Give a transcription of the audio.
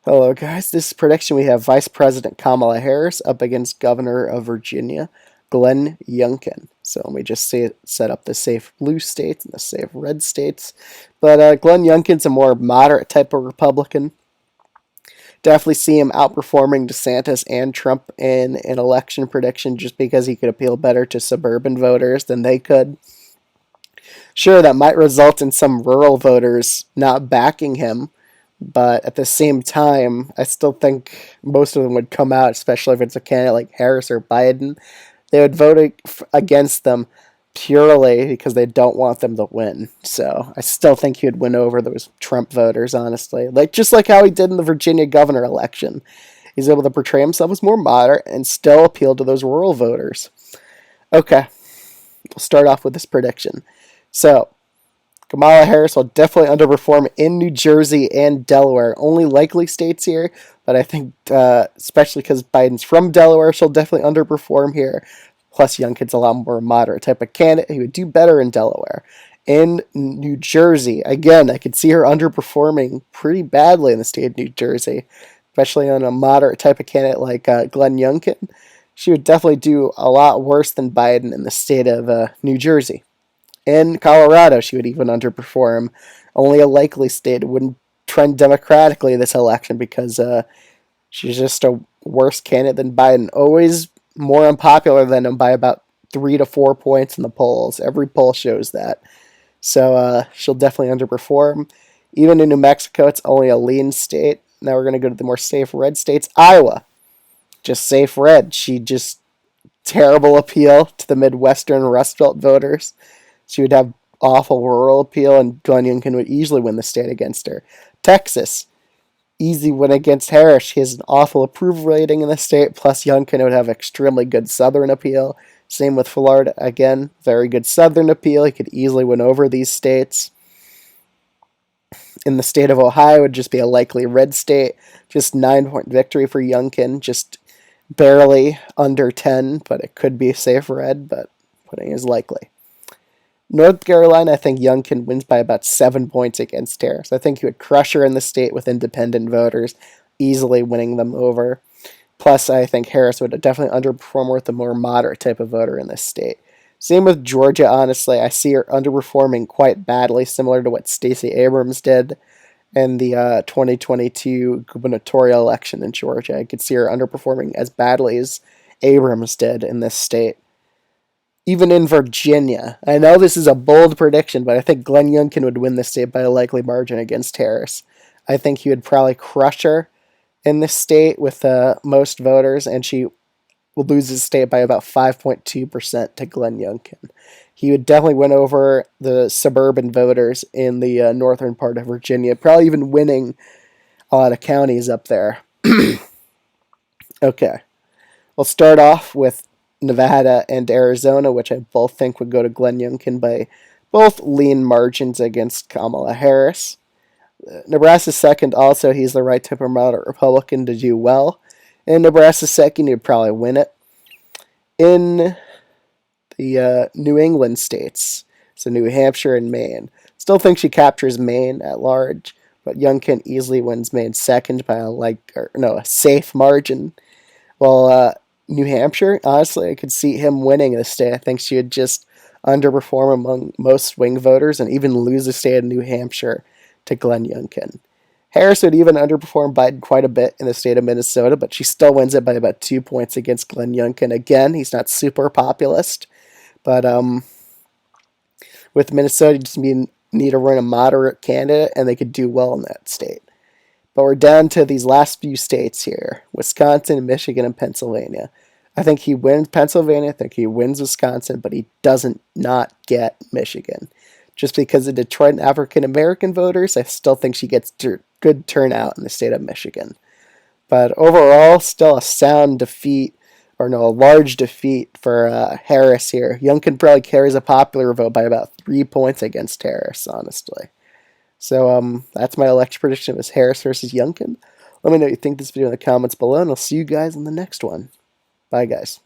Hello, guys. This prediction we have Vice President Kamala Harris up against Governor of Virginia, Glenn Youngkin. So let me just set up the safe blue states and the safe red states. But Glenn Youngkin's a more moderate type of Republican. Definitely see him outperforming DeSantis and Trump in an election prediction just because he could appeal better to suburban voters than they could. Sure, that might result in some rural voters not backing him, but at the same time, I still think most of them would come out, especially if it's a candidate like Harris or Biden. They would vote against them purely because they don't want them to win. So I still think he would win over those Trump voters, honestly. Just like how he did in the Virginia governor election. He's able to portray himself as more moderate and still appeal to those rural voters. Okay, we'll start off with this prediction. So, Kamala Harris will definitely underperform in New Jersey and Delaware. Only likely states here, but I think, especially because Biden's from Delaware, she'll definitely underperform here. Plus, Youngkin's a lot more moderate type of candidate. He would do better in Delaware. In New Jersey, again, I could see her underperforming pretty badly in the state of New Jersey, especially on a moderate type of candidate like Glenn Youngkin. She would definitely do a lot worse than Biden in the state of New Jersey. In Colorado, she would even underperform. Only a likely state. It wouldn't trend democratically this election because she's just a worse candidate than Biden. Always more unpopular than him by about 3 to 4 points in the polls. Every poll shows that. So she'll definitely underperform. Even in New Mexico, it's only a lean state. Now we're going to go to the more safe red states. Iowa, just safe red. She just terrible appeal to the Midwestern Rust Belt voters. She would have awful rural appeal, and Glenn Youngkin would easily win the state against her. Texas, easy win against Harris. She has an awful approval rating in the state, plus Youngkin would have extremely good southern appeal. Same with Florida. Again, very good southern appeal. He could easily win over these states. In the state of Ohio, it would just be a likely red state. Just 9-point victory for Youngkin. Just barely under 10, but it could be safe red, but putting is likely. North Carolina, I think Youngkin wins by about 7 points against Harris. I think he would crush her in the state with independent voters, easily winning them over. Plus, I think Harris would definitely underperform with a more moderate type of voter in this state. Same with Georgia, honestly. I see her underperforming quite badly, similar to what Stacey Abrams did in the 2022 gubernatorial election in Georgia. I could see her underperforming as badly as Abrams did in this state. Even in Virginia, I know this is a bold prediction, but I think Glenn Youngkin would win this state by a likely margin against Harris. I think he would probably crush her in this state with most voters, and she will lose the state by about 5.2% to Glenn Youngkin. He would definitely win over the suburban voters in the northern part of Virginia, probably even winning a lot of counties up there. Okay, we'll start off with Nevada and Arizona, which I both think would go to Glenn Youngkin by both lean margins against Kamala Harris. Nebraska's second, also, he's the right type of moderate Republican to do well. In Nebraska's second, he'd probably win it. In the New England states, so New Hampshire and Maine, still think she captures Maine at large, but Youngkin easily wins Maine second by a safe margin. Well, New Hampshire, honestly, I could see him winning this state. I think she would just underperform among most swing voters and even lose the state of New Hampshire to Glenn Youngkin. Harris would even underperform Biden quite a bit in the state of Minnesota, but she still wins it by about 2 points against Glenn Youngkin. Again, he's not super populist, but with Minnesota, you just need to run a moderate candidate, and they could do well in that state. But we're down to these last few states here: Wisconsin, Michigan, and Pennsylvania. I think he wins Pennsylvania. I think he wins Wisconsin, but he doesn't not get Michigan. Just because of Detroit and African American voters, I still think she gets good turnout in the state of Michigan. But overall, still a sound defeat, or no, a large defeat for Harris here. Youngkin probably carries a popular vote by about 3 points against Harris, honestly. So that's my election prediction. It was Harris versus Youngkin. Let me know what you think of this video in the comments below, and I'll see you guys in the next one. Bye, guys.